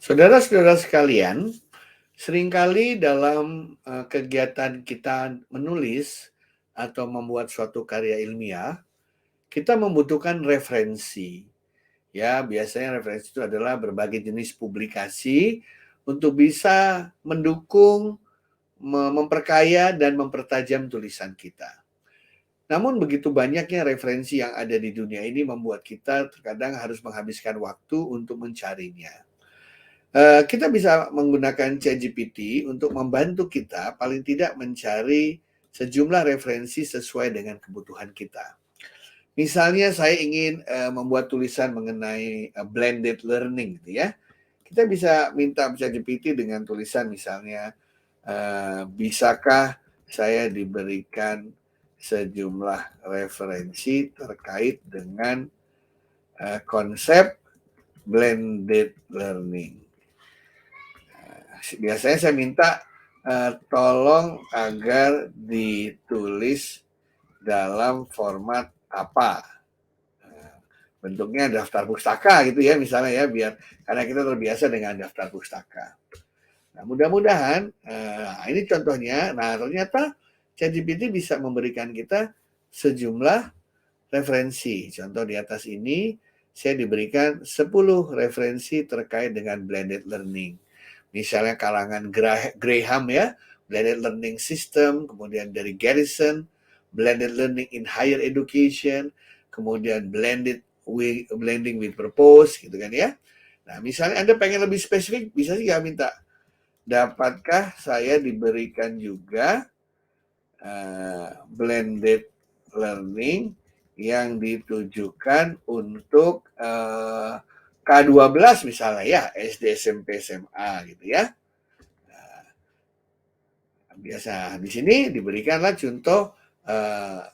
Saudara-saudara sekalian, seringkali dalam kegiatan kita menulis atau membuat suatu karya ilmiah, kita membutuhkan referensi. Ya, biasanya referensi itu adalah berbagai jenis publikasi untuk bisa mendukung, memperkaya dan mempertajam tulisan kita. Namun begitu banyaknya referensi yang ada di dunia ini membuat kita terkadang harus menghabiskan waktu untuk mencarinya. Kita bisa menggunakan ChatGPT untuk membantu kita paling tidak mencari sejumlah referensi sesuai dengan kebutuhan kita. Misalnya saya ingin membuat tulisan mengenai blended learning gitu ya. Kita bisa minta ChatGPT dengan tulisan misalnya, bisakah saya diberikan sejumlah referensi terkait dengan konsep blended learning. Biasanya saya minta tolong agar ditulis dalam format apa. Bentuknya daftar pustaka gitu ya misalnya ya, biar karena kita terbiasa dengan daftar pustaka. Nah, mudah-mudahan ini contohnya. Nah, ternyata ChatGPT bisa memberikan kita sejumlah referensi. Contoh di atas ini saya diberikan 10 referensi terkait dengan blended learning. Misalnya kalangan Graham ya, blended learning system, kemudian dari Garrison, blended learning in higher education, kemudian blending with purpose gitu kan ya. Nah, misalnya Anda pengen lebih spesifik, bisa juga minta, dapatkah saya diberikan juga blended learning yang ditujukan untuk K12 misalnya ya, SD, SMP, SMA gitu ya. Biasa di sini diberikanlah contoh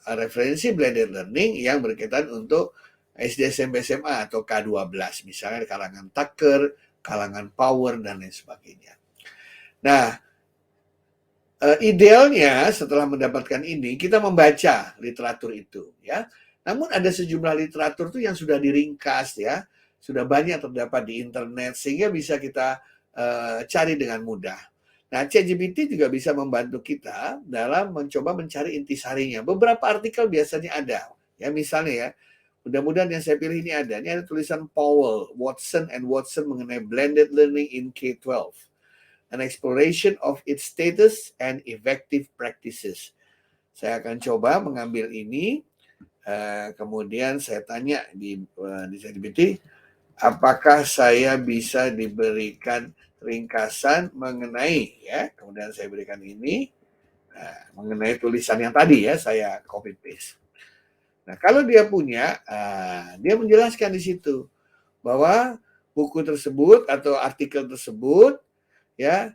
referensi blended learning yang berkaitan untuk SD, SMP, SMA atau K12, misalnya kalangan Tucker, kalangan Power dan lain sebagainya. Nah, idealnya setelah mendapatkan ini kita membaca literatur itu ya. Namun ada sejumlah literatur tuh yang sudah diringkas ya, sudah banyak terdapat di internet sehingga bisa kita cari dengan mudah. Nah, ChatGPT juga bisa membantu kita dalam mencoba mencari intisarinya. Beberapa artikel biasanya ada, ya misalnya ya. Mudah-mudahan yang saya pilih ini ada. Ini ada tulisan Powell, Watson and Watson mengenai blended learning in K-12. An exploration of its status and effective practices. Saya akan coba mengambil ini, kemudian saya tanya di ChatGPT, apakah saya bisa diberikan ringkasan mengenai ya, kemudian saya berikan ini mengenai tulisan yang tadi ya, saya copy paste. Nah, kalau dia punya, dia menjelaskan di situ bahwa buku tersebut atau artikel tersebut ya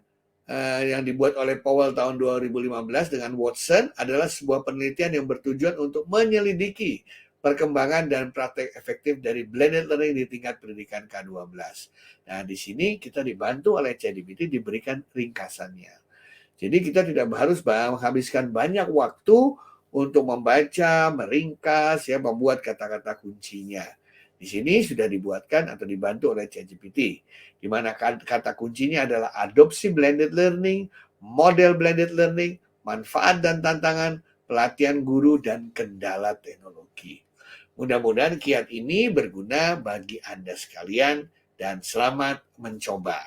yang dibuat oleh Powell tahun 2015 dengan Watson adalah sebuah penelitian yang bertujuan untuk menyelidiki perkembangan dan praktek efektif dari blended learning di tingkat pendidikan K-12. Nah, di sini kita dibantu oleh ChatGPT diberikan ringkasannya. Jadi kita tidak harus menghabiskan banyak waktu untuk membaca, meringkas, ya, membuat kata-kata kuncinya. Di sini sudah dibuatkan atau dibantu oleh ChatGPT, di mana kata kuncinya adalah adopsi blended learning, model blended learning, manfaat dan tantangan, pelatihan guru, dan kendala teknologi. Mudah-mudahan kiat ini berguna bagi Anda sekalian dan selamat mencoba.